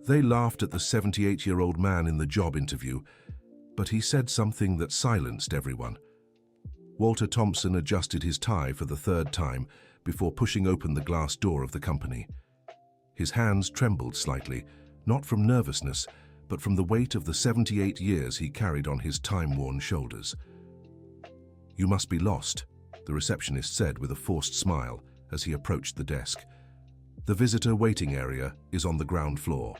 They laughed at the 78-year-old man in the job interview, but he said something that silenced everyone. Walter Thompson adjusted his tie for the third time before pushing open the glass door of the company. His hands trembled slightly, not from nervousness, but from the weight of the 78 years he carried on his time-worn shoulders. "You must be lost," the receptionist said with a forced smile as he approached the desk. "The visitor waiting area is on the ground floor."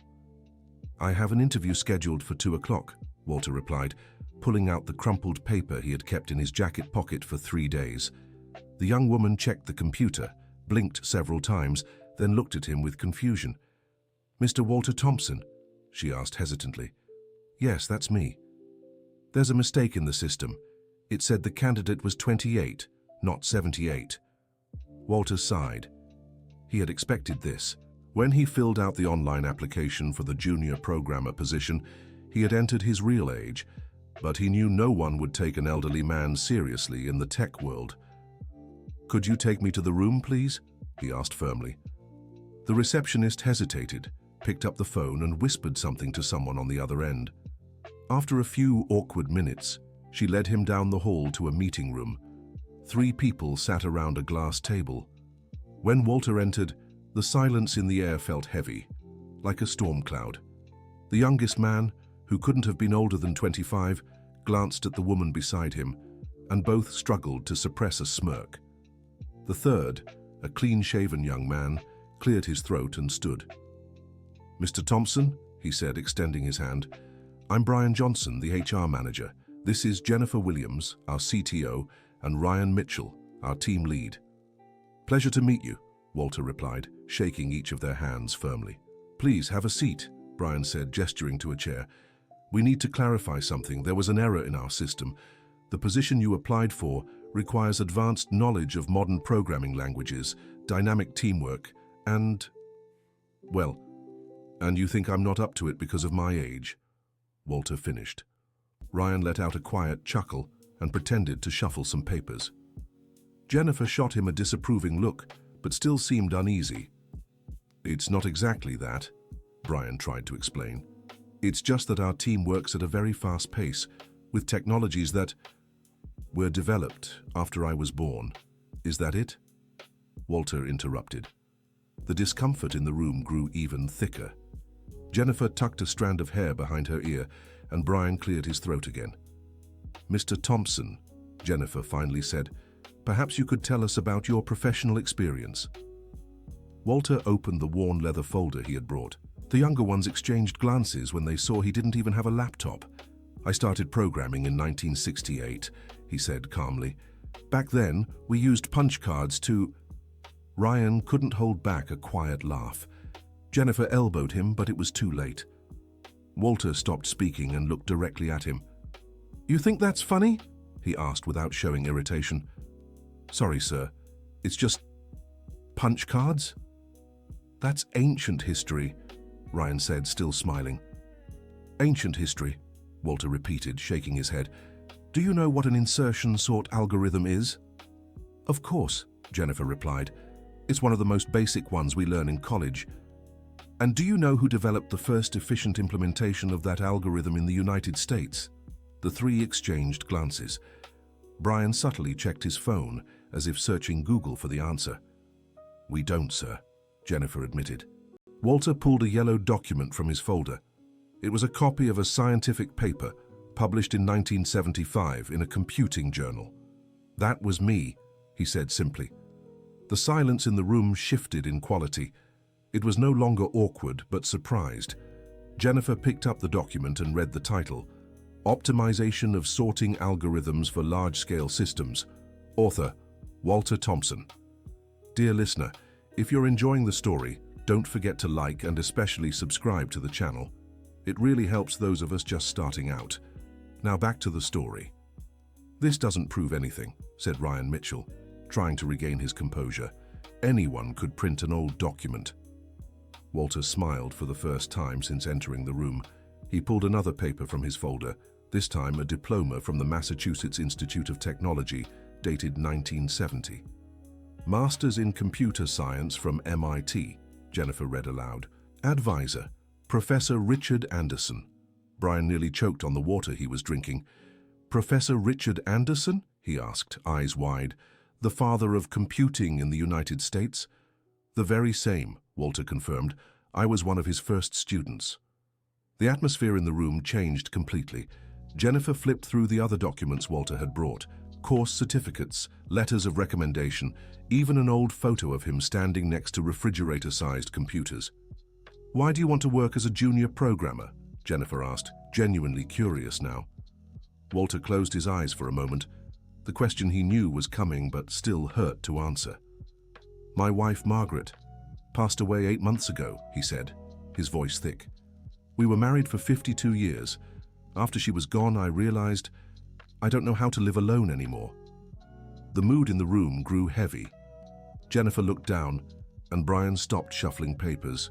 "I have an interview scheduled for 2 o'clock, Walter replied, pulling out the crumpled paper he had kept in his jacket pocket for 3 days. The young woman checked the computer, blinked several times, then looked at him with confusion. "Mr. Walter Thompson?" she asked hesitantly. "Yes, that's me." "There's a mistake in the system. It said the candidate was 28, not 78. Walter sighed. He had expected this. When he filled out the online application for the junior programmer position, he had entered his real age, but he knew no one would take an elderly man seriously in the tech world. "Could you take me to the room, please?" he asked firmly. The receptionist hesitated, picked up the phone and whispered something to someone on the other end. After a few awkward minutes, she led him down the hall to a meeting room. 3 people sat around a glass table. When Walter entered, the silence in the air felt heavy, like a storm cloud. The youngest man, who couldn't have been older than 25, glanced at the woman beside him, and both struggled to suppress a smirk. The third, a clean-shaven young man, cleared his throat and stood. "Mr. Thompson," he said, extending his hand, "I'm Brian Johnson, the HR manager. This is Jennifer Williams, our CTO, and Ryan Mitchell, our team lead." "Pleasure to meet you," Walter replied, shaking each of their hands firmly. "Please have a seat," Brian said, gesturing to a chair. "We need to clarify something. There was an error in our system. The position you applied for requires advanced knowledge of modern programming languages, dynamic teamwork, and you think I'm not up to it because of my age?" Walter finished. Ryan let out a quiet chuckle and pretended to shuffle some papers. Jennifer shot him a disapproving look, but still seemed uneasy. "It's not exactly that," Brian tried to explain. "It's just that our team works at a very fast pace, with technologies that were developed after I was born. Is that it?" Walter interrupted. The discomfort in the room grew even thicker. Jennifer tucked a strand of hair behind her ear, and Brian cleared his throat again. "Mr. Thompson," Jennifer finally said, "perhaps you could tell us about your professional experience." Walter opened the worn leather folder he had brought. The younger ones exchanged glances when they saw he didn't even have a laptop. "I started programming in 1968, he said calmly. "Back then, we used punch cards to—" Ryan couldn't hold back a quiet laugh. Jennifer elbowed him, but it was too late. Walter stopped speaking and looked directly at him. "You think that's funny?" he asked without showing irritation. "Sorry, sir. It's just punch cards?" "That's ancient history," Ryan said, still smiling. "Ancient history," Walter repeated, shaking his head. "Do you know what an insertion sort algorithm is?" "Of course," Jennifer replied. "It's one of the most basic ones we learn in college." "And do you know who developed the first efficient implementation of that algorithm in the United States?" The 3 exchanged glances. Brian subtly checked his phone, as if searching Google for the answer. "We don't, sir," Jennifer admitted. Walter pulled a yellow document from his folder. It was a copy of a scientific paper published in 1975 in a computing journal. "That was me," he said simply. The silence in the room shifted in quality. It was no longer awkward, but surprised. Jennifer picked up the document and read the title, Optimization of Sorting Algorithms for Large-Scale Systems. Author, Walter Thompson. Dear listener, if you're enjoying the story, don't forget to like and especially subscribe to the channel. It really helps those of us just starting out. Now back to the story. "This doesn't prove anything," said Ryan Mitchell, trying to regain his composure. "Anyone could print an old document." Walter smiled for the first time since entering the room. He pulled another paper from his folder, this time a diploma from the Massachusetts Institute of Technology, dated 1970. "Masters in Computer Science from MIT," Jennifer read aloud. "Advisor, Professor Richard Anderson. Brian nearly choked on the water he was drinking. Professor Richard Anderson? He asked, eyes wide. The father of computing in the United States? The very same, Walter confirmed. I was one of his first students. The atmosphere in the room changed completely. Jennifer flipped through the other documents Walter had brought. Course certificates, letters of recommendation, even an old photo of him standing next to refrigerator-sized computers. Why do you want to work as a junior programmer? Jennifer asked, genuinely curious now. Walter closed his eyes for a moment. The question he knew was coming but still hurt to answer. My wife, Margaret, passed away 8 months ago, he said, his voice thick. We were married for 52 years. After she was gone, I realized I don't know how to live alone anymore. The mood in the room grew heavy. Jennifer looked down, and Brian stopped shuffling papers.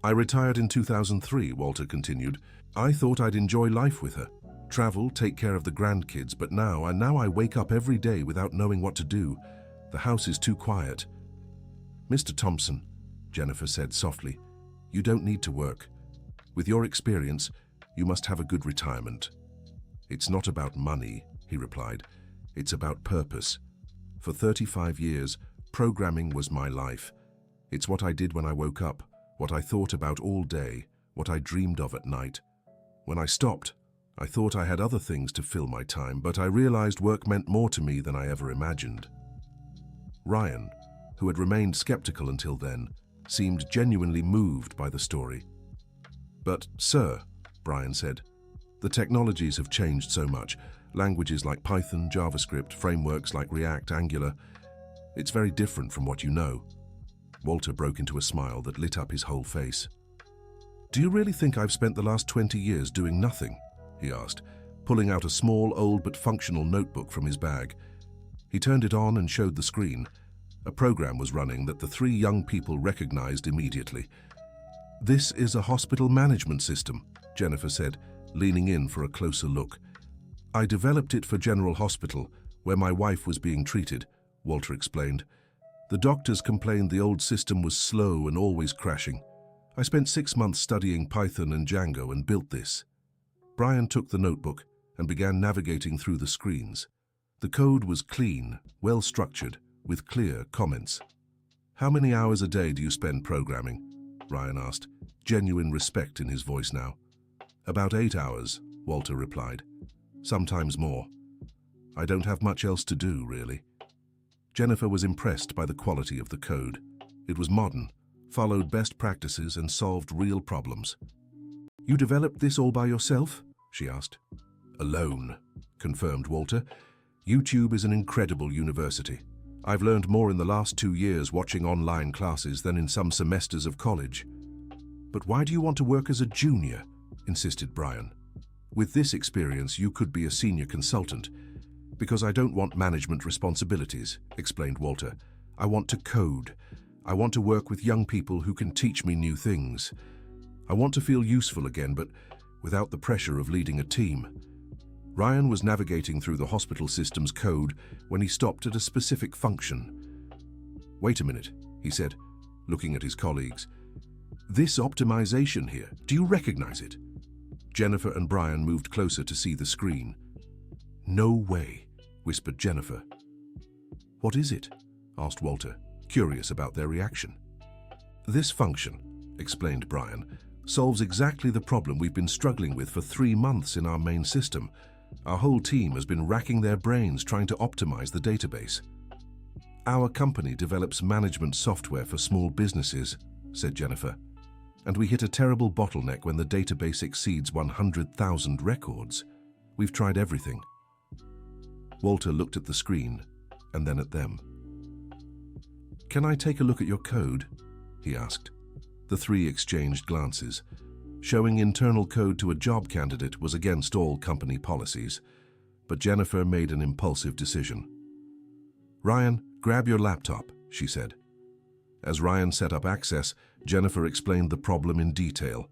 I retired in 2003, Walter continued. I thought I'd enjoy life with her, travel, take care of the grandkids, but now I wake up every day without knowing what to do. The house is too quiet. Mr. Thompson, Jennifer said softly, you don't need to work. With your experience, you must have a good retirement. It's not about money, he replied. It's about purpose. For 35 years, programming was my life. It's what I did when I woke up, what I thought about all day, what I dreamed of at night. When I stopped, I thought I had other things to fill my time, but I realized work meant more to me than I ever imagined. Ryan, who had remained skeptical until then, seemed genuinely moved by the story. But, sir, Brian said, the technologies have changed so much. Languages like Python, JavaScript, frameworks like React, Angular. It's very different from what you know. Walter broke into a smile that lit up his whole face. Do you really think I've spent the last 20 years doing nothing? He asked, pulling out a small, old but functional notebook from his bag. He turned it on and showed the screen. A program was running that the 3 young people recognized immediately. This is a hospital management system, Jennifer said, leaning in for a closer look. I developed it for General Hospital, where my wife was being treated, Walter explained. The doctors complained the old system was slow and always crashing. I spent 6 months studying Python and Django and built this. Brian took the notebook and began navigating through the screens. The code was clean, well-structured, with clear comments. How many hours a day do you spend programming? Ryan asked, genuine respect in his voice now. About 8 hours, Walter replied. Sometimes more. I don't have much else to do, really. Jennifer was impressed by the quality of the code. It was modern, followed best practices and solved real problems. You developed this all by yourself? She asked. Alone, confirmed Walter. YouTube is an incredible university. I've learned more in the last 2 years watching online classes than in some semesters of college. But why do you want to work as a junior? Insisted Brian. With this experience, you could be a senior consultant. Because I don't want management responsibilities, explained Walter. I want to code. I want to work with young people who can teach me new things. I want to feel useful again, but without the pressure of leading a team. Ryan was navigating through the hospital system's code when he stopped at a specific function. Wait a minute, he said, looking at his colleagues. This optimization here, do you recognize it? Jennifer and Brian moved closer to see the screen. No way, whispered Jennifer. What is it? Asked Walter, curious about their reaction. This function, explained Brian, solves exactly the problem we've been struggling with for 3 months in our main system. Our whole team has been racking their brains trying to optimize the database. Our company develops management software for small businesses, said Jennifer, and we hit a terrible bottleneck when the database exceeds 100,000 records. We've tried everything. Walter looked at the screen and then at them. Can I take a look at your code? He asked. The 3 exchanged glances. Showing internal code to a job candidate was against all company policies, but Jennifer made an impulsive decision. Ryan, grab your laptop, she said. As Ryan set up access, Jennifer explained the problem in detail.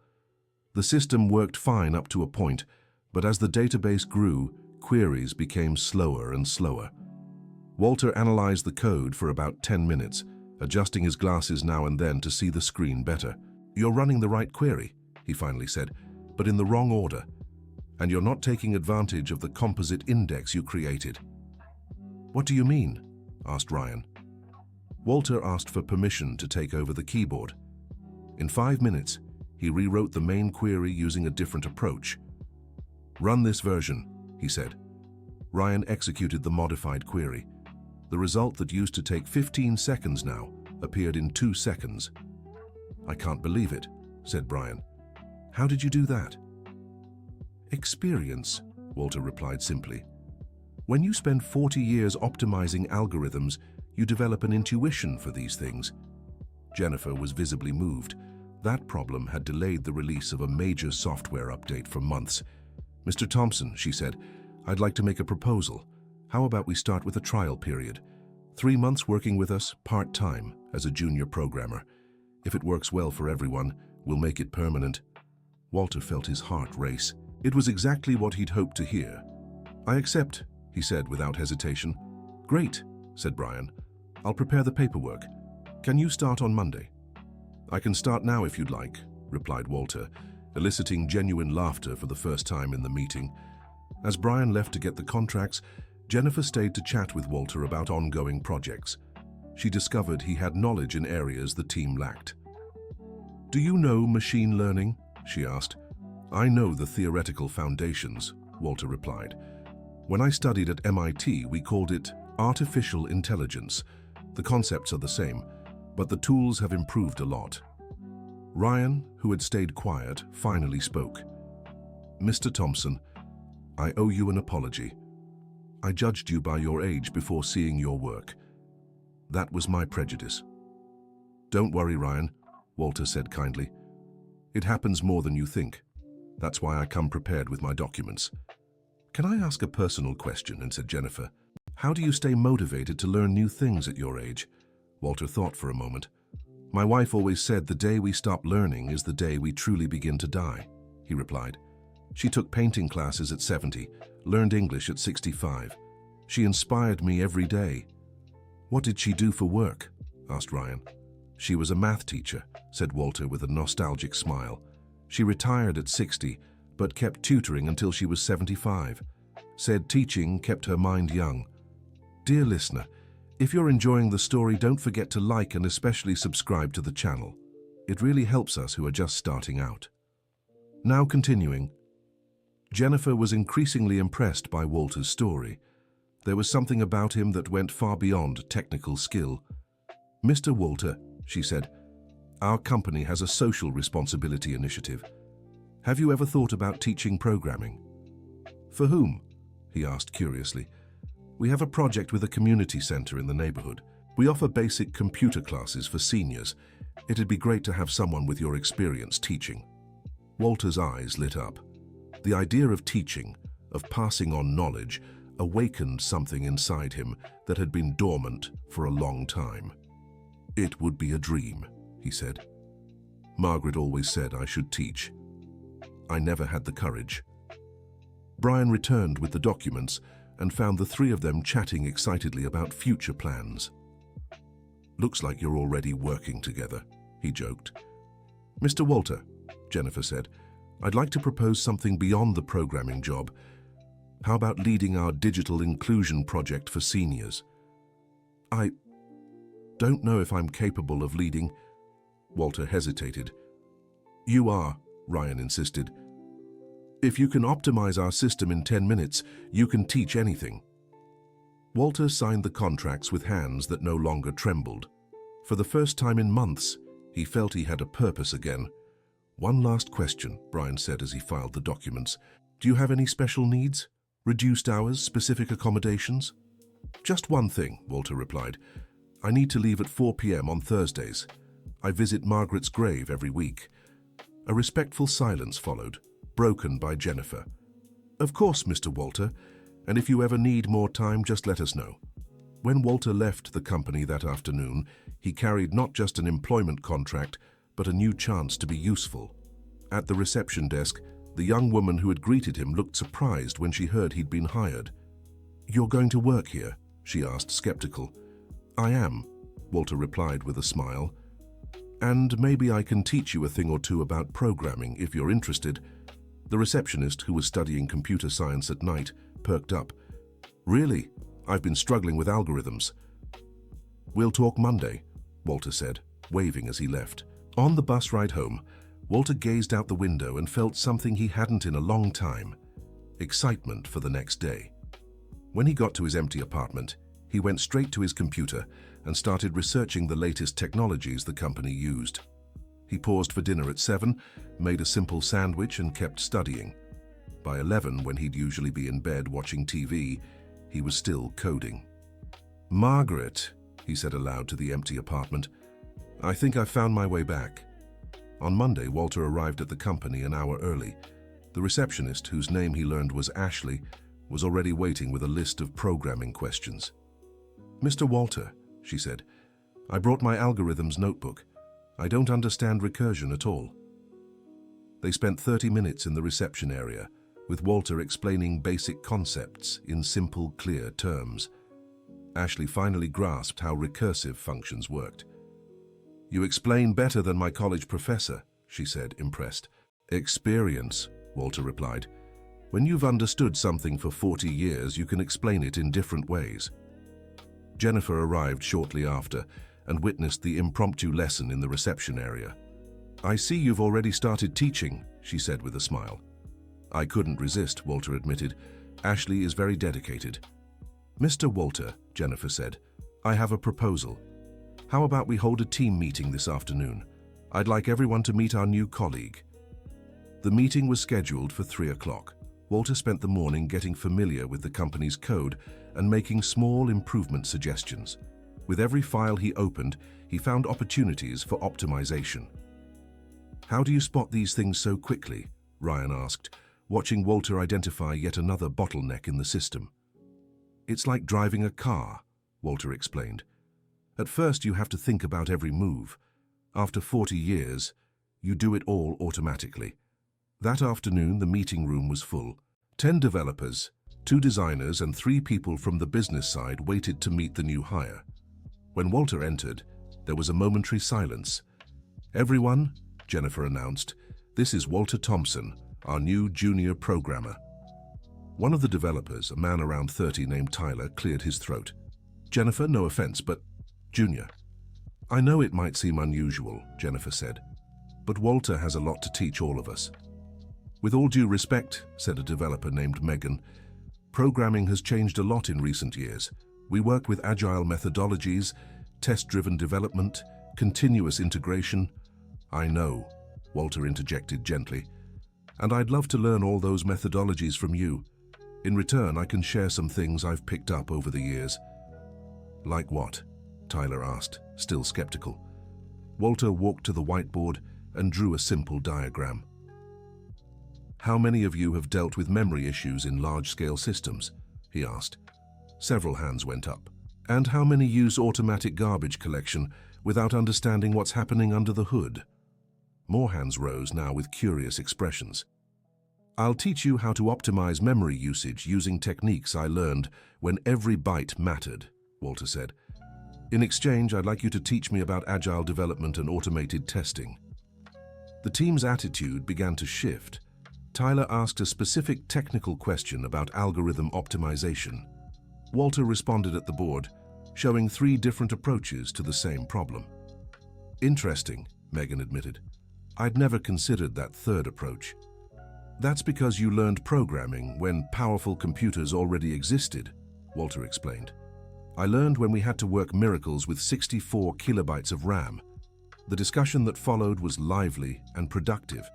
The system worked fine up to a point, but as the database grew, queries became slower and slower. Walter analyzed the code for about 10 minutes, adjusting his glasses now and then to see the screen better. You're running the right query, he finally said, but in the wrong order. And you're not taking advantage of the composite index you created. What do you mean? Asked Ryan. Walter asked for permission to take over the keyboard. In 5 minutes, he rewrote the main query using a different approach. Run this version, he said. Ryan executed the modified query. The result that used to take 15 seconds now appeared in 2 seconds. I can't believe it, said Brian. How did you do that? Experience, Walter replied simply. When you spend 40 years optimizing algorithms, you develop an intuition for these things. Jennifer was visibly moved. That problem had delayed the release of a major software update for months. Mr. Thompson, she said, I'd like to make a proposal. How about we start with a trial period? 3 months working with us, part-time, as a junior programmer. If it works well for everyone, we'll make it permanent. Walter felt his heart race. It was exactly what he'd hoped to hear. I accept, he said without hesitation. Great, said Brian. I'll prepare the paperwork. Can you start on Monday? I can start now if you'd like, replied Walter, eliciting genuine laughter for the first time in the meeting. As Brian left to get the contracts, Jennifer stayed to chat with Walter about ongoing projects. She discovered he had knowledge in areas the team lacked. Do you know machine learning? She asked. I know the theoretical foundations, Walter replied. When I studied at MIT, we called it artificial intelligence. The concepts are the same, but the tools have improved a lot. Ryan, who had stayed quiet, finally spoke. Mr. Thompson, I owe you an apology. I judged you by your age before seeing your work. That was my prejudice. Don't worry, Ryan, Walter said kindly. It happens more than you think. That's why I come prepared with my documents. Can I ask a personal question? Said Jennifer. How do you stay motivated to learn new things at your age? Walter thought for a moment. My wife always said the day we stop learning is the day we truly begin to die, he replied. She took painting classes at 70, learned English at 65. She inspired me every day. What did she do for work? Asked Ryan. She was a math teacher, said Walter with a nostalgic smile. She retired at 60, but kept tutoring until she was 75. Said teaching kept her mind young. Dear listener, if you're enjoying the story, don't forget to like and especially subscribe to the channel. It really helps us who are just starting out. Now continuing. Jennifer was increasingly impressed by Walter's story. There was something about him that went far beyond technical skill. Mr. Walter, she said, our company has a social responsibility initiative. Have you ever thought about teaching programming? For whom? He asked curiously. We have a project with a community center in the neighborhood. We offer basic computer classes for seniors. It'd be great to have someone with your experience teaching. Walter's eyes lit up. The idea of teaching, of passing on knowledge, awakened something inside him that had been dormant for a long time. It would be a dream, he said. Margaret always said I should teach. I never had the courage. Brian returned with the documents and found the three of them chatting excitedly about future plans. Looks like you're already working together, he joked. Mr. Walter, Jennifer said, I'd like to propose something beyond the programming job. How about leading our digital inclusion project for seniors? I don't know if I'm capable of leading. Walter hesitated. You are, Ryan insisted. If you can optimize our system in 10 minutes, you can teach anything. Walter signed the contracts with hands that no longer trembled. For the first time in months, he felt he had a purpose again. One last question, Brian said as he filed the documents. Do you have any special needs? Reduced hours, specific accommodations? Just one thing, Walter replied. I need to leave at 4 p.m. on Thursdays. I visit Margaret's grave every week. A respectful silence followed, broken by Jennifer. Of course, Mr. Walter, and if you ever need more time, just let us know. When Walter left the company that afternoon, he carried not just an employment contract, but a new chance to be useful. At the reception desk, the young woman who had greeted him looked surprised when she heard he'd been hired. You're going to work here? She asked, skeptical. I am, Walter replied with a smile. And maybe I can teach you a thing or two about programming if you're interested." The receptionist, who was studying computer science at night, perked up. "Really? I've been struggling with algorithms." "We'll talk Monday," Walter said, waving as he left. On the bus ride home, Walter gazed out the window and felt something he hadn't in a long time: excitement for the next day. When he got to his empty apartment, he went straight to his computer and started researching the latest technologies the company used. He paused for dinner at 7, made a simple sandwich and kept studying. By 11, when he'd usually be in bed watching TV, he was still coding. "Margaret," he said aloud to the empty apartment, "I think I've found my way back." On Monday, Walter arrived at the company an hour early. The receptionist, whose name he learned was Ashley, was already waiting with a list of programming questions. "Mr. Walter," she said, "I brought my algorithms notebook. I don't understand recursion at all." They spent 30 minutes in the reception area, with Walter explaining basic concepts in simple, clear terms. Ashley finally grasped how recursive functions worked. "You explain better than my college professor," she said, impressed. "Experience," Walter replied. "When you've understood something for 40 years, you can explain it in different ways." Jennifer arrived shortly after and witnessed the impromptu lesson in the reception area. "I see you've already started teaching," she said with a smile. "I couldn't resist," Walter admitted. "Ashley is very dedicated." "Mr. Walter," Jennifer said, "I have a proposal. How about we hold a team meeting this afternoon? I'd like everyone to meet our new colleague." The meeting was scheduled for 3 o'clock. Walter spent the morning getting familiar with the company's code and making small improvement suggestions. With every file he opened, he found opportunities for optimization. "How do you spot these things so quickly?" Ryan asked, watching Walter identify yet another bottleneck in the system. "It's like driving a car," Walter explained. "At first you have to think about every move. After 40 years, you do it all automatically." That afternoon, the meeting room was full. 10 developers, 2 designers and 3 people from the business side waited to meet the new hire. When Walter entered, there was a momentary silence. "Everyone," Jennifer announced, "this is Walter Thompson, our new junior programmer." One of the developers, a man around 30 named Tyler, cleared his throat. "Jennifer, no offense, but Junior." "I know it might seem unusual," Jennifer said, "but Walter has a lot to teach all of us." "With all due respect," said a developer named Megan, "programming has changed a lot in recent years. We work with agile methodologies, test-driven development, continuous integration." "I know," Walter interjected gently, "and I'd love to learn all those methodologies from you. In return, I can share some things I've picked up over the years." "Like what?" Tyler asked, still skeptical. Walter walked to the whiteboard and drew a simple diagram. "How many of you have dealt with memory issues in large-scale systems?" he asked. Several hands went up. "And how many use automatic garbage collection without understanding what's happening under the hood?" More hands rose now with curious expressions. "I'll teach you how to optimize memory usage using techniques I learned when every byte mattered," Walter said. "In exchange, I'd like you to teach me about agile development and automated testing." The team's attitude began to shift. Tyler asked a specific technical question about algorithm optimization. Walter responded at the board, showing 3 different approaches to the same problem. "Interesting," Megan admitted. "I'd never considered that third approach." "That's because you learned programming when powerful computers already existed," Walter explained. "I learned when we had to work miracles with 64 kilobytes of RAM." The discussion that followed was lively and productive.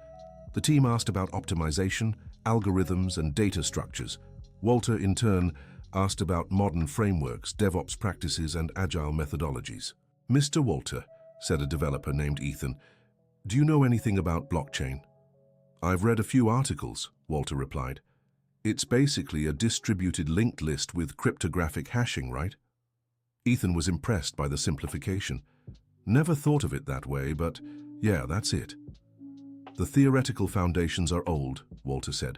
The team asked about optimization, algorithms, and data structures. Walter, in turn, asked about modern frameworks, DevOps practices, and agile methodologies. "Mr. Walter," said a developer named Ethan, "do you know anything about blockchain?" "I've read a few articles," Walter replied. "It's basically a distributed linked list with cryptographic hashing, right?" Ethan was impressed by the simplification. "Never thought of it that way, but yeah, that's it." "The theoretical foundations are old," Walter said.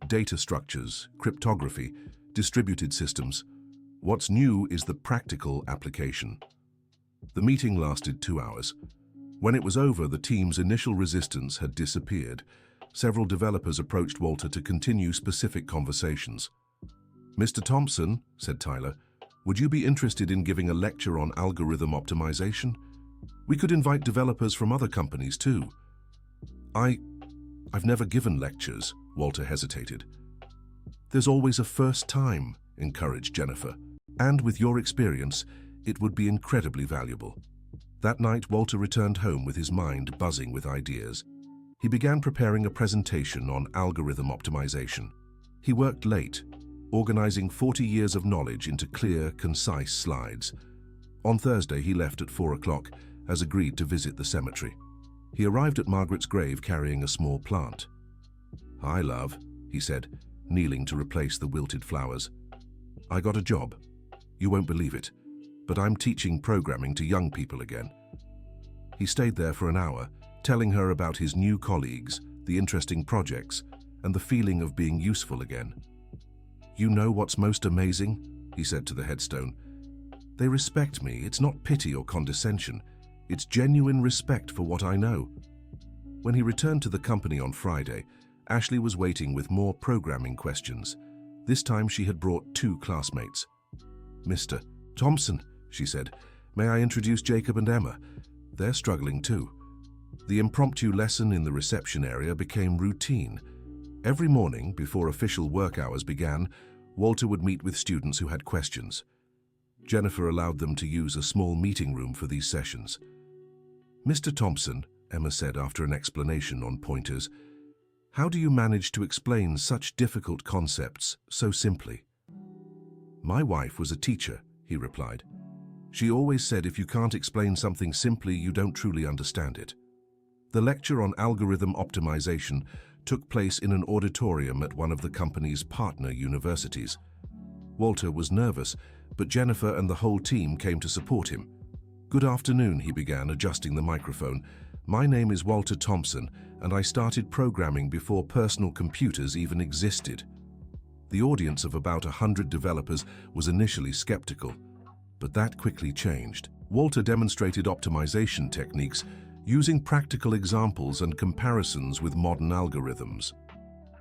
"Data structures, cryptography, distributed systems. What's new is the practical application." The meeting lasted 2 hours. When it was over, the team's initial resistance had disappeared. Several developers approached Walter to continue specific conversations. "Mr. Thompson," said Tyler, "would you be interested in giving a lecture on algorithm optimization? We could invite developers from other companies too." I've never given lectures," Walter hesitated. "There's always a first time," encouraged Jennifer. "And with your experience, it would be incredibly valuable." That night, Walter returned home with his mind buzzing with ideas. He began preparing a presentation on algorithm optimization. He worked late, organizing 40 years of knowledge into clear, concise slides. On Thursday, he left at 4 o'clock, as agreed to visit the cemetery. He arrived at Margaret's grave carrying a small plant. "Hi, love," he said, kneeling to replace the wilted flowers. "I got a job. You won't believe it, but I'm teaching programming to young people again." He stayed there for an hour, telling her about his new colleagues, the interesting projects, and the feeling of being useful again. "You know what's most amazing?" he said to the headstone. "They respect me. It's not pity or condescension. It's genuine respect for what I know." When he returned to the company on Friday, Ashley was waiting with more programming questions. This time she had brought 2 classmates. "Mr. Thompson," she said, "may I introduce Jacob and Emma? They're struggling too." The impromptu lesson in the reception area became routine. Every morning, before official work hours began, Walter would meet with students who had questions. Jennifer allowed them to use a small meeting room for these sessions. "Mr. Thompson," Emma said after an explanation on pointers, "how do you manage to explain such difficult concepts so simply?" "My wife was a teacher," he replied. "She always said if you can't explain something simply, you don't truly understand it." The lecture on algorithm optimization took place in an auditorium at one of the company's partner universities. Walter was nervous, but Jennifer and the whole team came to support him. "Good afternoon," he began, adjusting the microphone. "My name is Walter Thompson, and I started programming before personal computers even existed." The audience of about 100 developers was initially skeptical, but that quickly changed. Walter demonstrated optimization techniques using practical examples and comparisons with modern algorithms.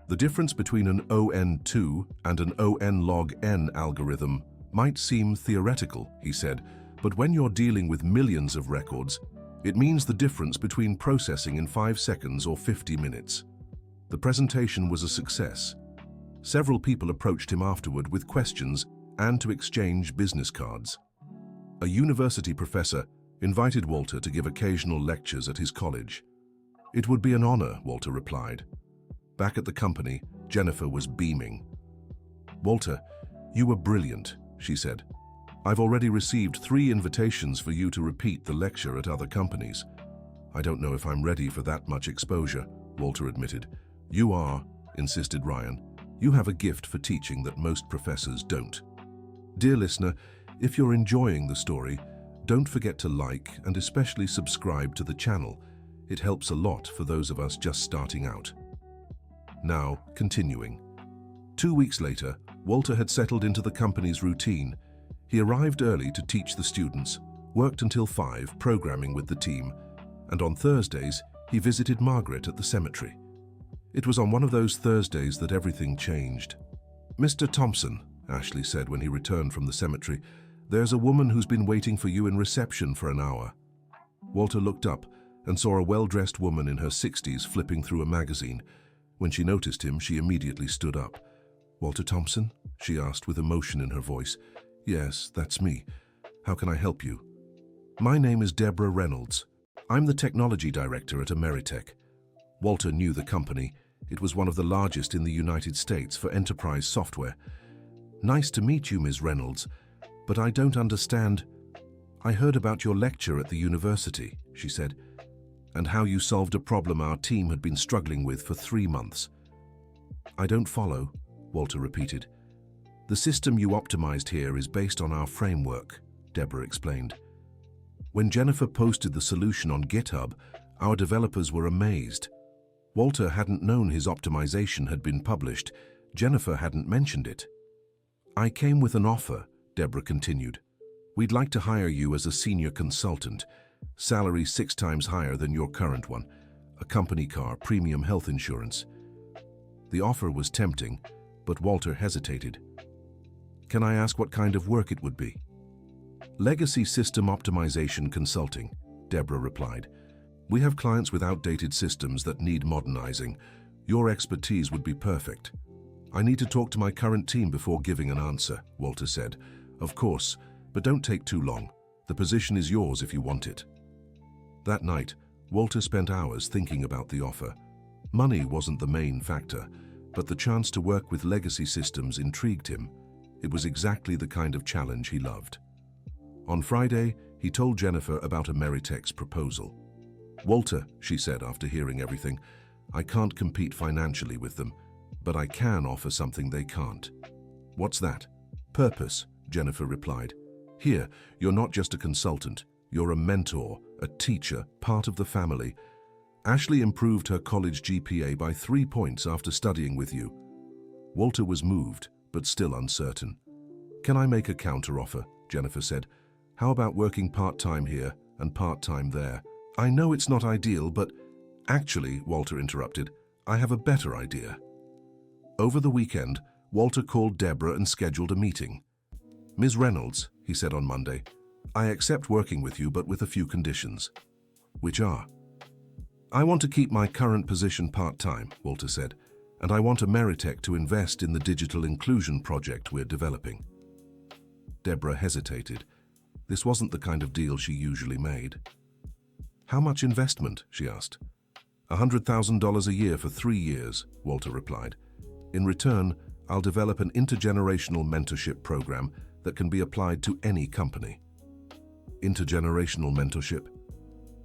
The difference between an ON2 and an ON log n algorithm might seem theoretical, he said, but when you're dealing with millions of records, it means the difference between processing in 5 seconds or 50 minutes. The presentation was a success. Several people approached him afterward with questions and to exchange business cards. A university professor invited Walter to give occasional lectures at his college. "It would be an honor," Walter replied. Back at the company, Jennifer was beaming. "Walter, you were brilliant," she said. "I've already received 3 invitations for you to repeat the lecture at other companies." "I don't know if I'm ready for that much exposure," Walter admitted. "You are," insisted Ryan. "You have a gift for teaching that most professors don't." Dear listener, if you're enjoying the story, don't forget to like and especially subscribe to the channel. It helps a lot for those of us just starting out. Now, continuing. 2 weeks later, Walter had settled into the company's routine. He arrived early to teach the students, worked until 5 programming with the team, and on Thursdays, he visited Margaret at the cemetery. It was on one of those Thursdays that everything changed. "Mr. Thompson," Ashley said when he returned from the cemetery, "there's a woman who's been waiting for you in reception for an hour." Walter looked up and saw a well-dressed woman in her 60s flipping through a magazine. When she noticed him, she immediately stood up. "Walter Thompson?" she asked with emotion in her voice. "Yes, that's me. How can I help you?" "My name is Deborah Reynolds. I'm the technology director at Ameritech." Walter knew the company. It was one of the largest in the United States for enterprise software. "Nice to meet you, Ms. Reynolds, but I don't understand." "I heard about your lecture at the university," she said, "and how you solved a problem our team had been struggling with for 3 months." "I don't follow," Walter repeated. "The system you optimized here is based on our framework," Deborah explained. When Jennifer posted the solution on GitHub, our developers were amazed. Walter hadn't known his optimization had been published. Jennifer hadn't mentioned it. "I came with an offer," Deborah continued. "We'd like to hire you as a senior consultant. salary 6 times higher than your current one, a company car, premium health insurance. The offer was tempting, but Walter hesitated. Can I ask what kind of work it would be? Legacy System Optimization Consulting, Deborah replied. We have clients with outdated systems that need modernizing. Your expertise would be perfect. I need to talk to my current team before giving an answer, Walter said. Of course, but don't take too long. The position is yours if you want it. That night, Walter spent hours thinking about the offer. Money wasn't the main factor, but the chance to work with Legacy Systems intrigued him. It was exactly the kind of challenge he loved. On Friday, he told Jennifer about Ameritech's proposal. Walter, she said after hearing everything, I can't compete financially with them, but I can offer something they can't. What's that? Purpose, Jennifer replied. Here, you're not just a consultant, you're a mentor, a teacher, part of the family. Ashley improved her college GPA by 3 points after studying with you. Walter was moved, but still uncertain. Can I make a counteroffer? Jennifer said. How about working part-time here and part-time there? I know it's not ideal, but actually, Walter interrupted, I have a better idea. Over the weekend, Walter called Deborah and scheduled a meeting. Ms. Reynolds, he said on Monday, I accept working with you, but with a few conditions. Which are? I want to keep my current position part-time, Walter said, and I want Ameritech to invest in the digital inclusion project we're developing. Deborah hesitated. This wasn't the kind of deal she usually made. How much investment? She asked. $100,000 a year for 3 years, Walter replied. In return, I'll develop an intergenerational mentorship program that can be applied to any company. Intergenerational mentorship?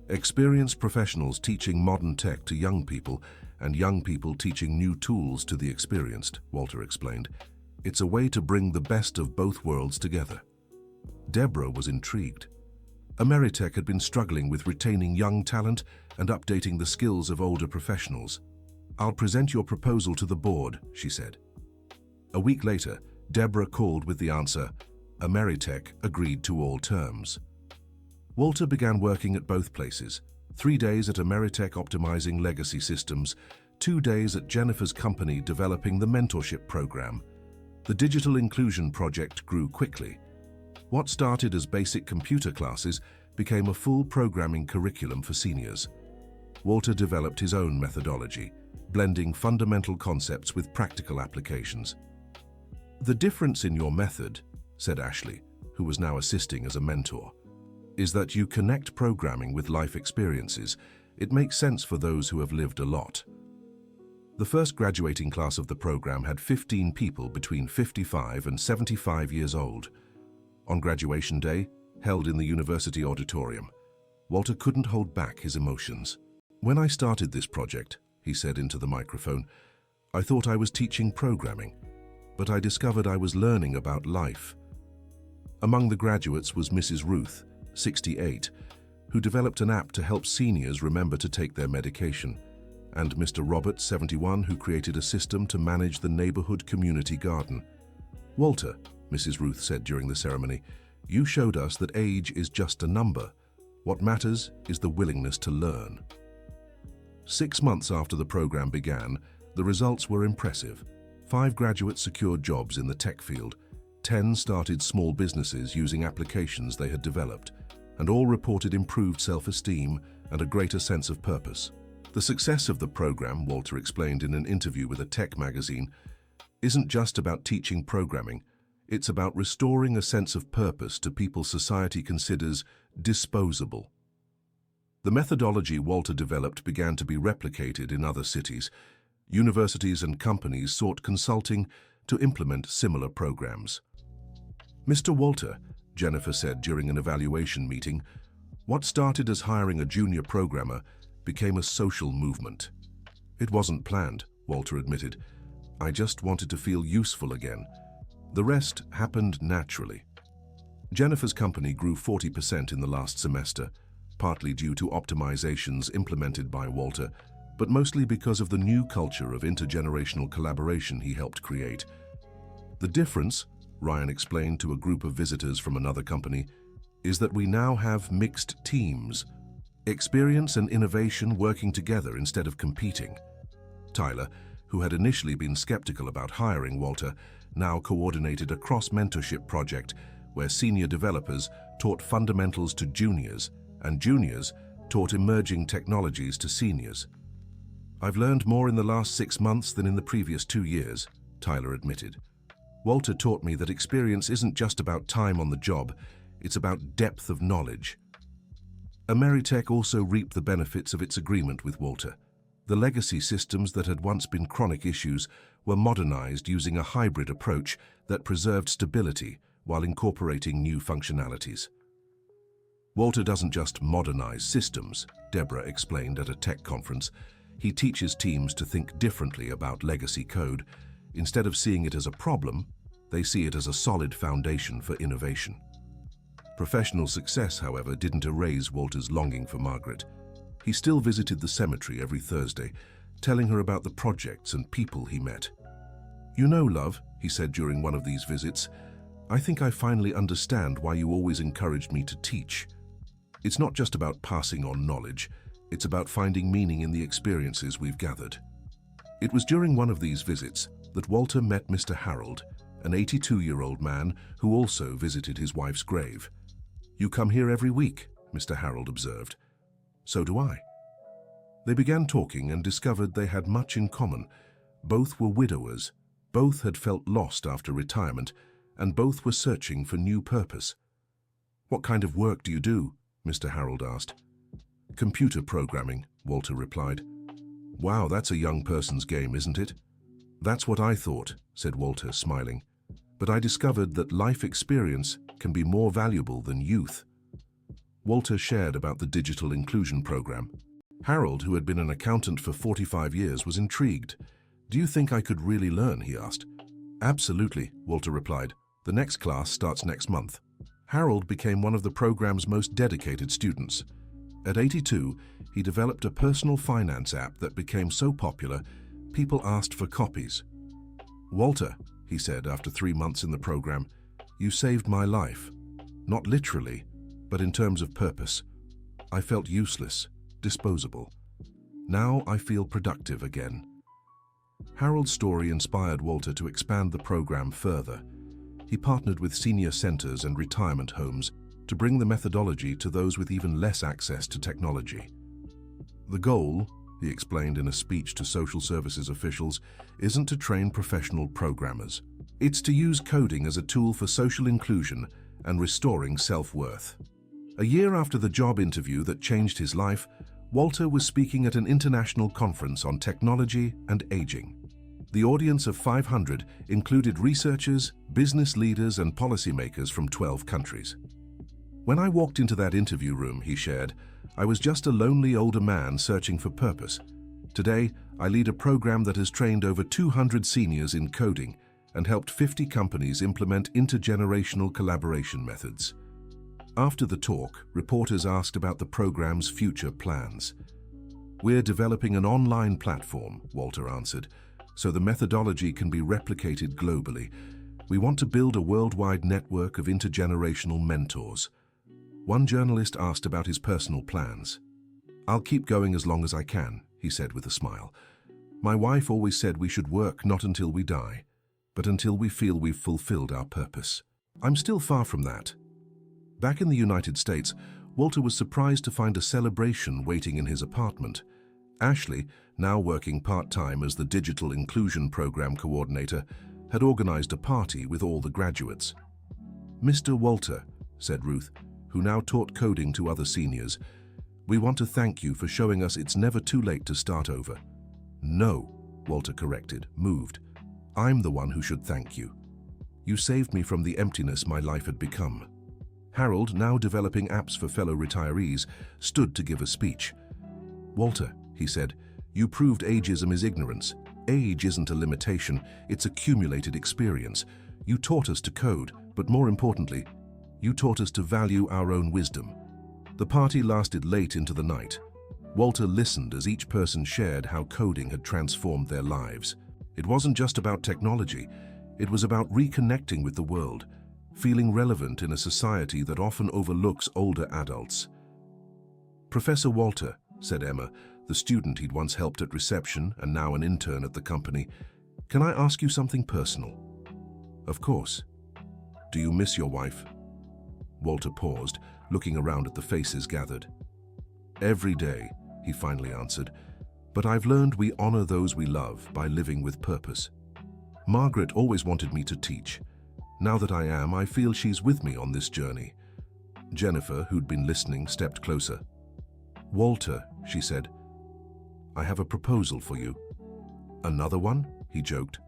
Experienced professionals teaching modern tech to young people and young people teaching new tools to the experienced, Walter explained. It's a way to bring the best of both worlds together. Deborah was intrigued. Ameritech had been struggling with retaining young talent and updating the skills of older professionals. I'll present your proposal to the board, she said. A week later, Deborah called with the answer, Ameritech agreed to all terms. Walter began working at both places, 3 days at Ameritech optimizing legacy systems, 2 days at Jennifer's company developing the mentorship program. The digital inclusion project grew quickly. What started as basic computer classes became a full programming curriculum for seniors. Walter developed his own methodology, blending fundamental concepts with practical applications. The difference in your method, said Ashley, who was now assisting as a mentor, is that you connect programming with life experiences. It makes sense for those who have lived a lot. The first graduating class of the program had 15 people between 55 and 75 years old. On graduation day, held in the university auditorium, Walter couldn't hold back his emotions. When I started this project, he said into the microphone, I thought I was teaching programming, but I discovered I was learning about life. Among the graduates was Mrs. Ruth, 68, who developed an app to help seniors remember to take their medication, and Mr. Robert, 71, who created a system to manage the neighborhood community garden. Walter, Mrs. Ruth said during the ceremony, you showed us that age is just a number. What matters is the willingness to learn. 6 months after the program began, the results were impressive. 5 graduates secured jobs in the tech field, 10 started small businesses using applications they had developed, and all reported improved self-esteem and a greater sense of purpose. The success of the program, Walter explained in an interview with a tech magazine, isn't just about teaching programming. It's about restoring a sense of purpose to people society considers disposable. The methodology Walter developed began to be replicated in other cities. Universities and companies sought consulting to implement similar programs. Mr. Walter, Jennifer said during an evaluation meeting, what started as hiring a junior programmer became a social movement. It wasn't planned, Walter admitted. I just wanted to feel useful again. The rest happened naturally. Jennifer's company grew 40% in the last semester, partly due to optimizations implemented by Walter, but mostly because of the new culture of intergenerational collaboration he helped create. The difference, Ryan explained to a group of visitors from another company, is that we now have mixed teams, experience and innovation working together instead of competing. Tyler, who had initially been skeptical about hiring Walter, now coordinated a cross-mentorship project where senior developers taught fundamentals to juniors and juniors taught emerging technologies to seniors. "I've learned more in the last 6 months than in the previous 2 years," Tyler admitted. "Walter taught me that experience isn't just about time on the job, it's about depth of knowledge." Ameritech also reaped the benefits of its agreement with Walter. The legacy systems that had once been chronic issues were modernized using a hybrid approach that preserved stability while incorporating new functionalities. "Walter doesn't just modernize systems," Deborah explained at a tech conference. "He teaches teams to think differently about legacy code. Instead of seeing it as a problem, they see it as a solid foundation for innovation." Professional success, however, didn't erase Walter's longing for Margaret. He still visited the cemetery every Thursday, telling her about the projects and people he met. "You know, love," he said during one of these visits, "I think I finally understand why you always encouraged me to teach. It's not just about passing on knowledge, it's about finding meaning in the experiences we've gathered." It was during one of these visits that Walter met Mr. Harold, an 82-year-old man who also visited his wife's grave. "You come here every week," Mr. Harold observed. "So do I." They began talking and discovered they had much in common. Both were widowers, both had felt lost after retirement, and both were searching for new purpose. "What kind of work do you do?" Mr. Harold asked. "Computer programming," Walter replied. "Wow, that's a young person's game, isn't it?" "That's what I thought," said Walter, smiling. "But I discovered that life experience can be more valuable than youth." Walter shared about the digital inclusion program. Harold, who had been an accountant for 45 years, was intrigued. "Do you think I could really learn?" he asked. "Absolutely," Walter replied. "The next class starts next month." Harold became one of the program's most dedicated students. At 82, he developed a personal finance app that became so popular, people asked for copies. "Walter," he said after 3 months in the program, "you saved my life. Not literally, but in terms of purpose. I felt useless, disposable. Now I feel productive again." Harold's story inspired Walter to expand the program further. He partnered with senior centers and retirement homes to bring the methodology to those with even less access to technology. "The goal," he explained in a speech to social services officials, "isn't to train professional programmers. It's to use coding as a tool for social inclusion and restoring self-worth." A year after the job interview that changed his life, Walter was speaking at an international conference on technology and aging. The audience of 500 included researchers, business leaders, and policymakers from 12 countries. "When I walked into that interview room," he shared, "I was just a lonely older man searching for purpose. Today, I lead a program that has trained over 200 seniors in coding and helped 50 companies implement intergenerational collaboration methods." After the talk, reporters asked about the program's future plans. "We're developing an online platform," Walter answered, "so the methodology can be replicated globally. We want to build a worldwide network of intergenerational mentors." One journalist asked about his personal plans. "I'll keep going as long as I can," he said with a smile. "My wife always said we should work not until we die, but until we feel we've fulfilled our purpose. I'm still far from that." Back in the United States, Walter was surprised to find a celebration waiting in his apartment. Ashley, now working part-time as the Digital Inclusion Program Coordinator, had organized a party with all the graduates. "Mr. Walter," said Ruth, who now taught coding to other seniors, "we want to thank you for showing us it's never too late to start over." "No," Walter corrected, moved. "I'm the one who should thank you. You saved me from the emptiness my life had become." Harold, now developing apps for fellow retirees, stood to give a speech. "Walter," he said, "you proved ageism is ignorance. Age isn't a limitation, it's accumulated experience. You taught us to code, but more importantly, you taught us to value our own wisdom." The party lasted late into the night. Walter listened as each person shared how coding had transformed their lives. It wasn't just about technology, it was about reconnecting with the world, feeling relevant in a society that often overlooks older adults. "Professor Walter," said Emma, the student he'd once helped at reception and now an intern at the company, "can I ask you something personal?" "Of course." "Do you miss your wife?" Walter paused, looking around at the faces gathered. "Every day," he finally answered, "but I've learned we honor those we love by living with purpose. Margaret always wanted me to teach. Now that I am, I feel she's with me on this journey." Jennifer, who'd been listening, stepped closer. "Walter," she said, "I have a proposal for you." "Another one?" he joked.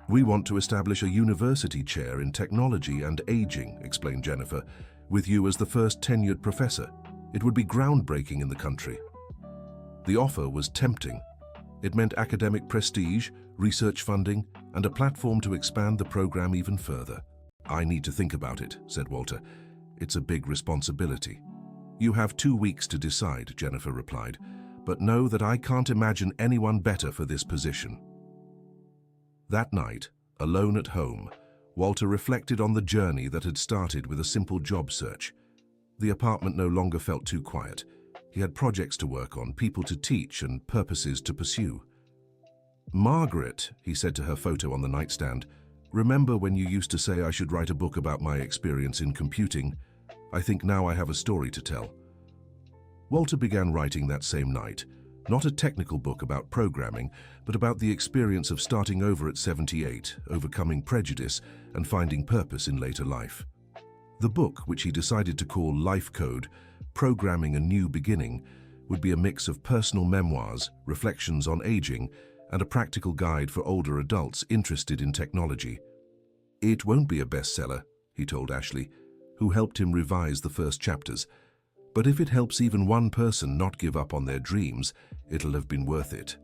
"We want to establish a university chair in technology and aging," explained Jennifer, "with you as the first tenured professor. It would be groundbreaking in the country." The offer was tempting. It meant academic prestige, research funding, and a platform to expand the program even further. "I need to think about it," said Walter. "It's a big responsibility." "You have 2 weeks to decide," Jennifer replied, "but know that I can't imagine anyone better for this position." That night, alone at home, Walter reflected on the journey that had started with a simple job search. The apartment no longer felt too quiet. He had projects to work on, people to teach, and purposes to pursue. "Margaret," he said to her photo on the nightstand, "remember when you used to say I should write a book about my experience in computing? I think now I have a story to tell." Walter began writing that same night, not a technical book about programming, but about the experience of starting over at 78, overcoming prejudice, and finding purpose in later life. The book, which he decided to call Life Code, Programming a New Beginning, would be a mix of personal memoirs, reflections on aging, and a practical guide for older adults interested in technology. "It won't be a bestseller," he told Ashley, who helped him revise the first chapters. "But if it helps even one person not give up on their dreams, it'll have been worth it."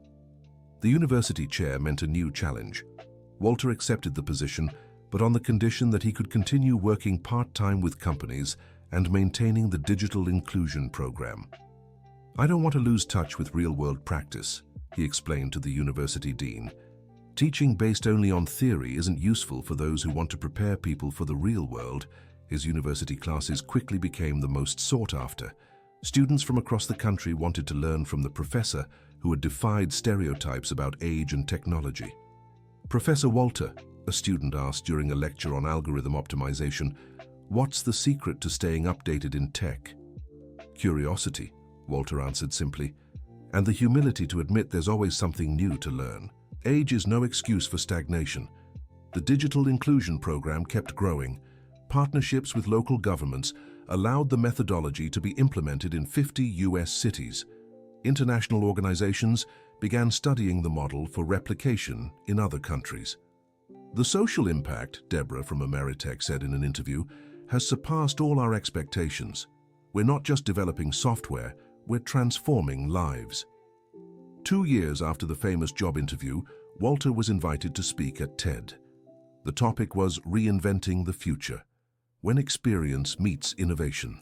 The university chair meant a new challenge. Walter accepted the position, but on the condition that he could continue working part-time with companies and maintaining the digital inclusion program. "I don't want to lose touch with real-world practice," he explained to the university dean. "Teaching based only on theory isn't useful for those who want to prepare people for the real world." His university classes quickly became the most sought after. Students from across the country wanted to learn from the professor who had defied stereotypes about age and technology. "Professor Walter," a student asked during a lecture on algorithm optimization, "what's the secret to staying updated in tech?" "Curiosity," Walter answered simply, "and the humility to admit there's always something new to learn. Age is no excuse for stagnation." The digital inclusion program kept growing. Partnerships with local governments allowed the methodology to be implemented in 50 US cities. International organizations began studying the model for replication in other countries. "The social impact," Deborah from Ameritech said in an interview, "has surpassed all our expectations. We're not just developing software, we're transforming lives." 2 years after the famous job interview, Walter was invited to speak at TED. The topic was Reinventing the Future, when experience meets innovation.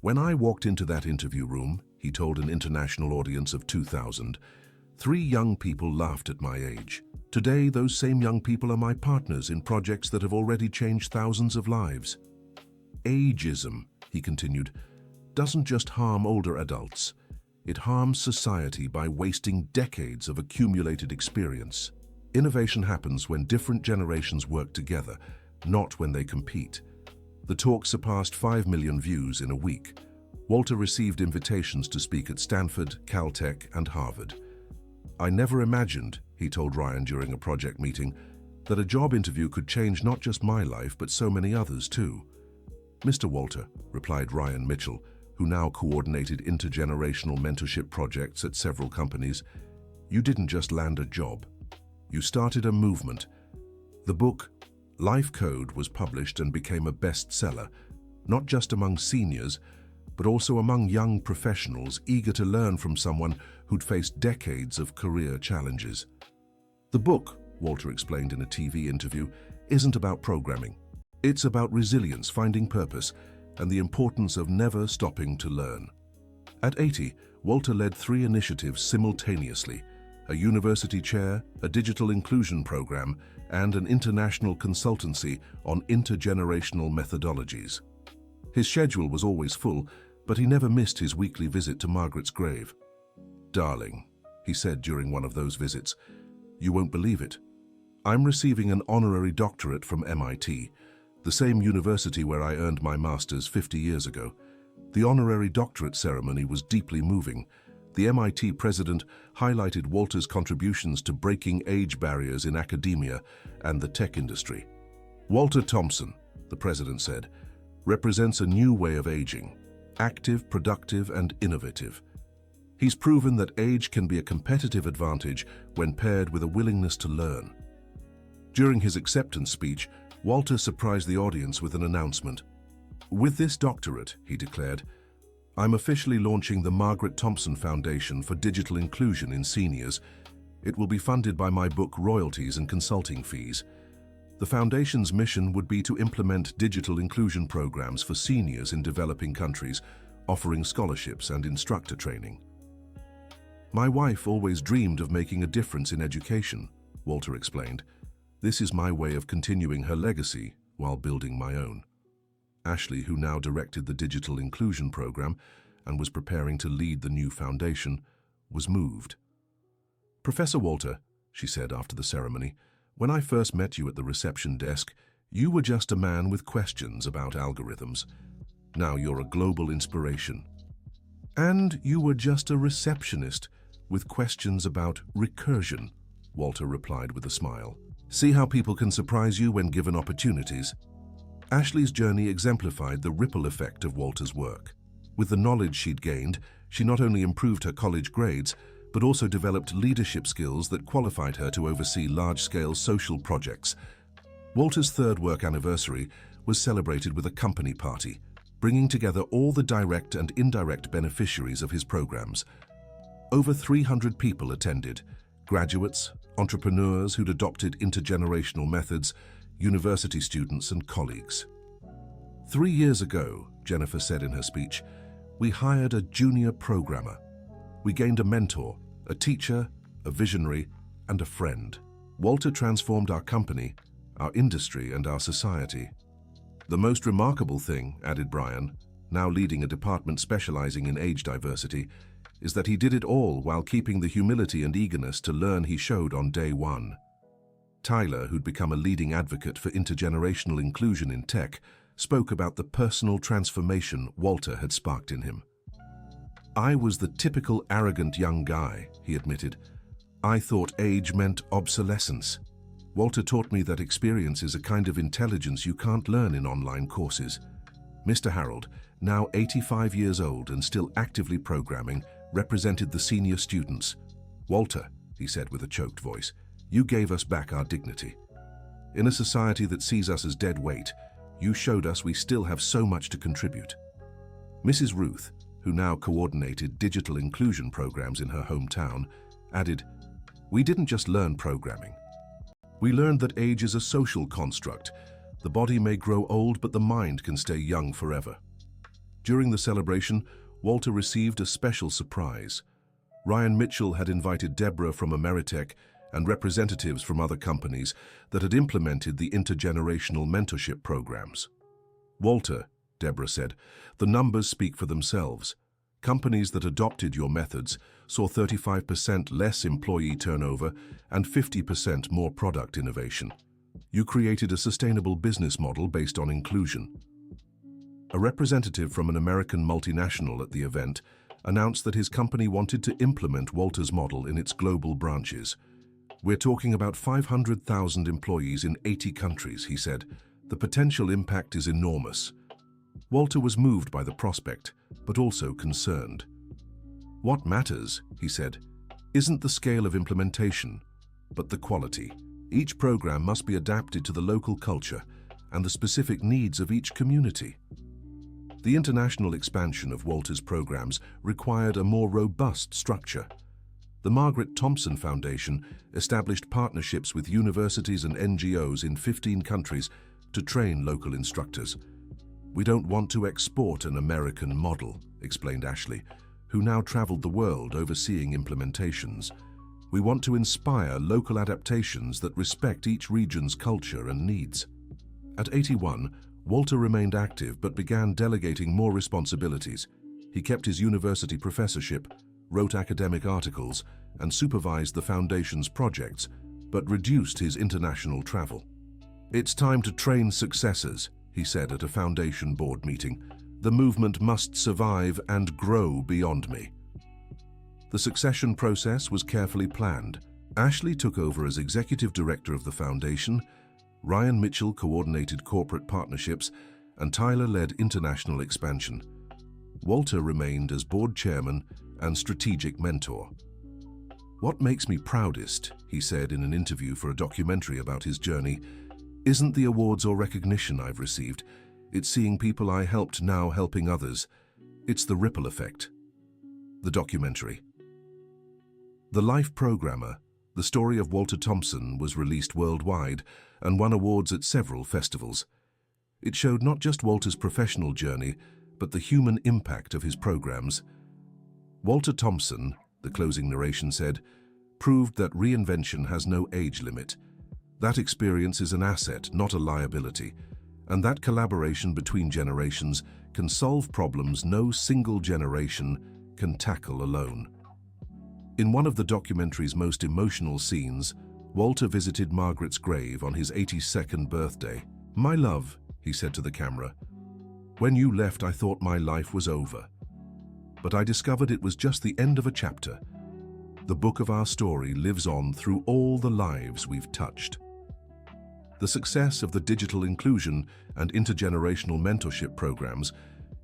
"When I walked into that interview room," he told an international audience of 2,000, 3 young people laughed at my age. Today, those same young people are my partners in projects that have already changed thousands of lives." "Ageism," he continued, "doesn't just harm older adults. It harms society by wasting decades of accumulated experience. Innovation happens when different generations work together, not when they compete." The talk surpassed 5 million views in a week. Walter received invitations to speak at Stanford, Caltech, and Harvard. "I never imagined," he told Ryan during a project meeting, "that a job interview could change not just my life, but so many others too." "Mr. Walter," replied Ryan Mitchell, who now coordinated intergenerational mentorship projects at several companies, "you didn't just land a job. You started a movement." The book, Life Code, was published and became a bestseller, not just among seniors, but also among young professionals eager to learn from someone who'd faced decades of career challenges. "The book," Walter explained in a TV interview, "isn't about programming. It's about resilience, finding purpose, and the importance of never stopping to learn." At 80, Walter led 3 initiatives simultaneously: a university chair, a digital inclusion program, and an international consultancy on intergenerational methodologies. His schedule was always full, but he never missed his weekly visit to Margaret's grave. "Darling," he said during one of those visits, "you won't believe it. I'm receiving an honorary doctorate from MIT, the same university where I earned my master's 50 years ago. The honorary doctorate ceremony was deeply moving. The MIT president highlighted Walter's contributions to breaking age barriers in academia and the tech industry. Walter Thompson," the president said, "represents a new way of aging, active, productive, and innovative. He's proven that age can be a competitive advantage when paired with a willingness to learn." During his acceptance speech, Walter surprised the audience with an announcement. "With this doctorate," he declared, "I'm officially launching the Margaret Thompson Foundation for Digital Inclusion in Seniors. It will be funded by my book royalties and consulting fees. The foundation's mission would be to implement digital inclusion programs for seniors in developing countries, offering scholarships and instructor training. My wife always dreamed of making a difference in education," Walter explained. "This is my way of continuing her legacy while building my own." Ashley, who now directed the digital inclusion program and was preparing to lead the new foundation, was moved. "Professor Walter," she said after the ceremony, "when I first met you at the reception desk, you were just a man with questions about algorithms. Now you're a global inspiration. And you were just a receptionist with questions about recursion," Walter replied with a smile. "See how people can surprise you when given opportunities?" Ashley's journey exemplified the ripple effect of Walter's work. With the knowledge she'd gained, she not only improved her college grades, but also developed leadership skills that qualified her to oversee large-scale social projects. Walter's third work anniversary was celebrated with a company party, bringing together all the direct and indirect beneficiaries of his programs. Over 300 people attended: graduates, entrepreneurs who'd adopted intergenerational methods, university students, and colleagues. "3 years ago," Jennifer said in her speech, "we hired a junior programmer. We gained a mentor, a teacher, a visionary, and a friend. Walter transformed our company, our industry, and our society. The most remarkable thing," added Brian, now leading a department specializing in age diversity, "is that he did it all while keeping the humility and eagerness to learn he showed on day one." Tyler, who'd become a leading advocate for intergenerational inclusion in tech, spoke about the personal transformation Walter had sparked in him. "I was the typical arrogant young guy," he admitted. "I thought age meant obsolescence. Walter taught me that experience is a kind of intelligence you can't learn in online courses." Mr. Harold, now 85 years old and still actively programming, represented the senior students. "Walter," he said with a choked voice, "you gave us back our dignity. In a society that sees us as dead weight, you showed us we still have so much to contribute." Mrs. Ruth, who now coordinated digital inclusion programs in her hometown, added, "We didn't just learn programming. We learned that age is a social construct. The body may grow old, but the mind can stay young forever." During the celebration, Walter received a special surprise. Ryan Mitchell had invited Deborah from Ameritech and representatives from other companies that had implemented the intergenerational mentorship programs. "Walter," Deborah said, "the numbers speak for themselves. Companies that adopted your methods saw 35% less employee turnover and 50% more product innovation. You created a sustainable business model based on inclusion." A representative from an American multinational at the event announced that his company wanted to implement Walter's model in its global branches. "We're talking about 500,000 employees in 80 countries," he said. "The potential impact is enormous." Walter was moved by the prospect, but also concerned. "What matters," he said, "isn't the scale of implementation, but the quality. Each program must be adapted to the local culture and the specific needs of each community." The international expansion of Walter's programs required a more robust structure. The Margaret Thompson Foundation established partnerships with universities and NGOs in 15 countries to train local instructors. "We don't want to export an American model," explained Ashley, who now traveled the world overseeing implementations. We want to inspire local adaptations that respect each region's culture and needs. At 81, Walter remained active but began delegating more responsibilities. He kept his university professorship, wrote academic articles, and supervised the Foundation's projects, but reduced his international travel. "It's time to train successors," he said at a Foundation board meeting. "The movement must survive and grow beyond me." The succession process was carefully planned. Ashley took over as executive director of the Foundation, Ryan Mitchell coordinated corporate partnerships, and Tyler led international expansion. Walter remained as board chairman and strategic mentor. "What makes me proudest," he said in an interview for a documentary about his journey, "isn't the awards or recognition I've received. It's seeing people I helped now helping others. It's the ripple effect." The documentary. The Life Programmer, the story of Walter Thompson, was released worldwide and won awards at several festivals. It showed not just Walter's professional journey, but the human impact of his programs. Walter Thompson, the closing narration said, proved that reinvention has no age limit. That experience is an asset, not a liability, and that collaboration between generations can solve problems no single generation can tackle alone. In one of the documentary's most emotional scenes, Walter visited Margaret's grave on his 82nd birthday. "My love," he said to the camera, "when you left, I thought my life was over. But I discovered it was just the end of a chapter. The book of our story lives on through all the lives we've touched." The success of the digital inclusion and intergenerational mentorship programs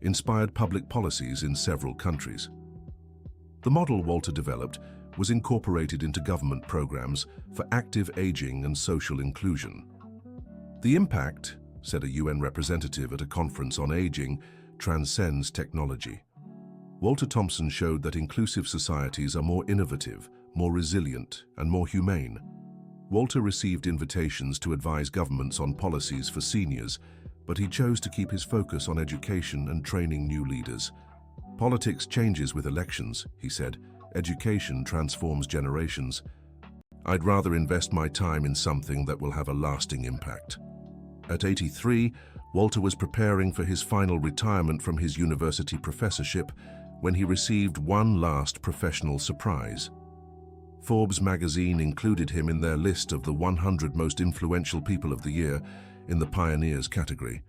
inspired public policies in several countries. The model Walter developed was incorporated into government programs for active aging and social inclusion. "The impact," said a UN representative at a conference on aging, "transcends technology." Walter Thompson showed that inclusive societies are more innovative, more resilient, and more humane. Walter received invitations to advise governments on policies for seniors, but he chose to keep his focus on education and training new leaders. "Politics changes with elections," he said. "Education transforms generations. I'd rather invest my time in something that will have a lasting impact." At 83, Walter was preparing for his final retirement from his university professorship when he received one last professional surprise. Forbes magazine included him in their list of the 100 most influential people of the year in the Pioneers category.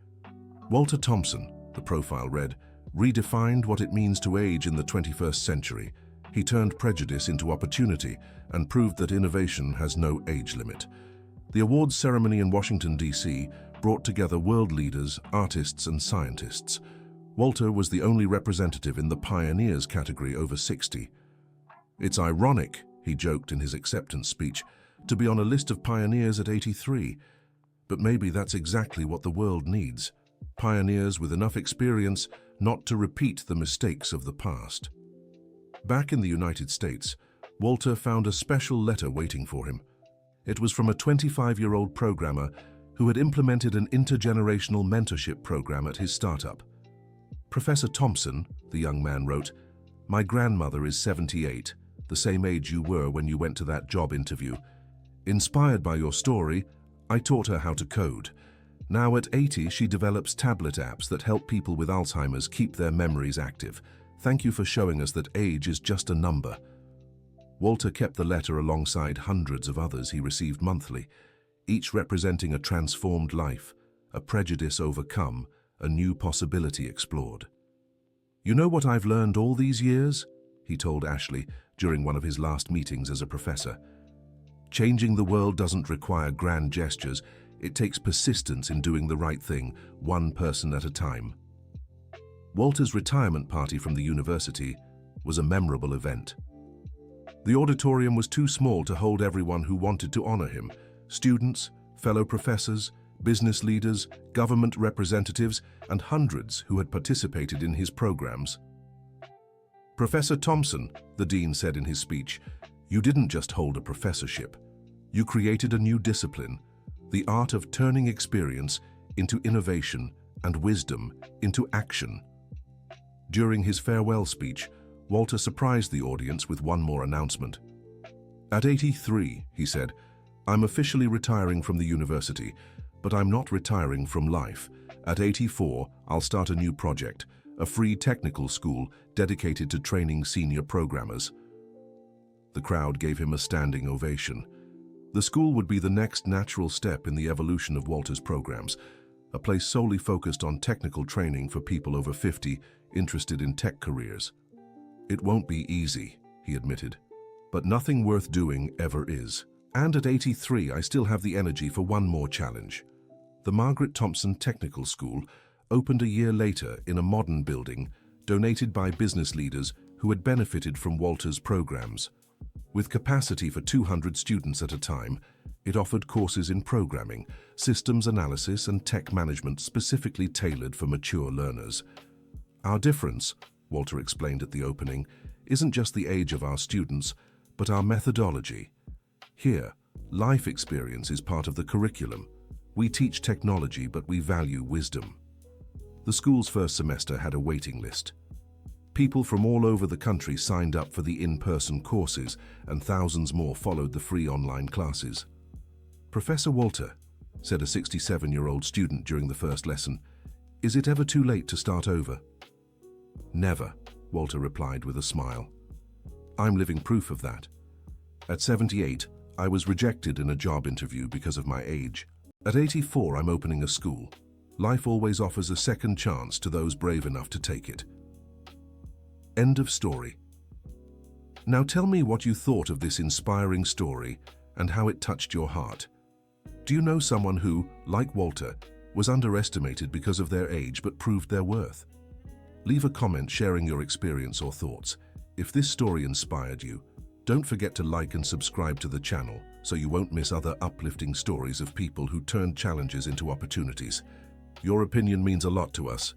Walter Thompson, the profile read, redefined what it means to age in the 21st century. He turned prejudice into opportunity and proved that innovation has no age limit. The awards ceremony in Washington, D.C. brought together world leaders, artists, and scientists. Walter was the only representative in the Pioneers category over 60. "It's ironic," he joked in his acceptance speech, "to be on a list of pioneers at 83. But maybe that's exactly what the world needs. Pioneers with enough experience not to repeat the mistakes of the past." Back in the United States, Walter found a special letter waiting for him. It was from a 25-year-old programmer who had implemented an intergenerational mentorship program at his startup. "Professor Thompson," the young man wrote, "my grandmother is 78, the same age you were when you went to that job interview. Inspired by your story, I taught her how to code. Now at 80, she develops tablet apps that help people with Alzheimer's keep their memories active. Thank you for showing us that age is just a number." Walter kept the letter alongside hundreds of others he received monthly, each representing a transformed life, a prejudice overcome, a new possibility explored. "You know what I've learned all these years?" he told Ashley during one of his last meetings as a professor. "Changing the world doesn't require grand gestures. It takes persistence in doing the right thing, one person at a time." Walter's retirement party from the university was a memorable event. The auditorium was too small to hold everyone who wanted to honor him: students, fellow professors, business leaders, government representatives, and hundreds who had participated in his programs. "Professor Thompson," the dean said in his speech, "you didn't just hold a professorship. You created a new discipline, the art of turning experience into innovation and wisdom into action." During his farewell speech, Walter surprised the audience with one more announcement. At 83, he said, I'm officially retiring from the university, but I'm not retiring from life. At 84, I'll start a new project, a free technical school dedicated to training senior programmers. The crowd gave him a standing ovation. The school would be the next natural step in the evolution of Walter's programs, a place solely focused on technical training for people over 50 interested in tech careers. It won't be easy, he admitted, but nothing worth doing ever is. And at 83, I still have the energy for one more challenge. The Margaret Thompson Technical School opened a year later in a modern building donated by business leaders who had benefited from Walter's programs. With capacity for 200 students at a time, it offered courses in programming, systems analysis, and tech management specifically tailored for mature learners. Our difference, Walter explained at the opening, isn't just the age of our students, but our methodology. Here, life experience is part of the curriculum. We teach technology, but we value wisdom. The school's first semester had a waiting list. People from all over the country signed up for the in-person courses, and thousands more followed the free online classes. Professor Walter, said a 67-year-old student during the first lesson, is it ever too late to start over? Never, Walter replied with a smile. I'm living proof of that. At 78, I was rejected in a job interview because of my age. At 84, I'm opening a school. Life always offers a second chance to those brave enough to take it. End of story. Now tell me what you thought of this inspiring story and how it touched your heart. Do you know someone who, like Walter, was underestimated because of their age but proved their worth? Leave a comment sharing your experience or thoughts. If this story inspired you, don't forget to like and subscribe to the channel so you won't miss other uplifting stories of people who turned challenges into opportunities. Your opinion means a lot to us,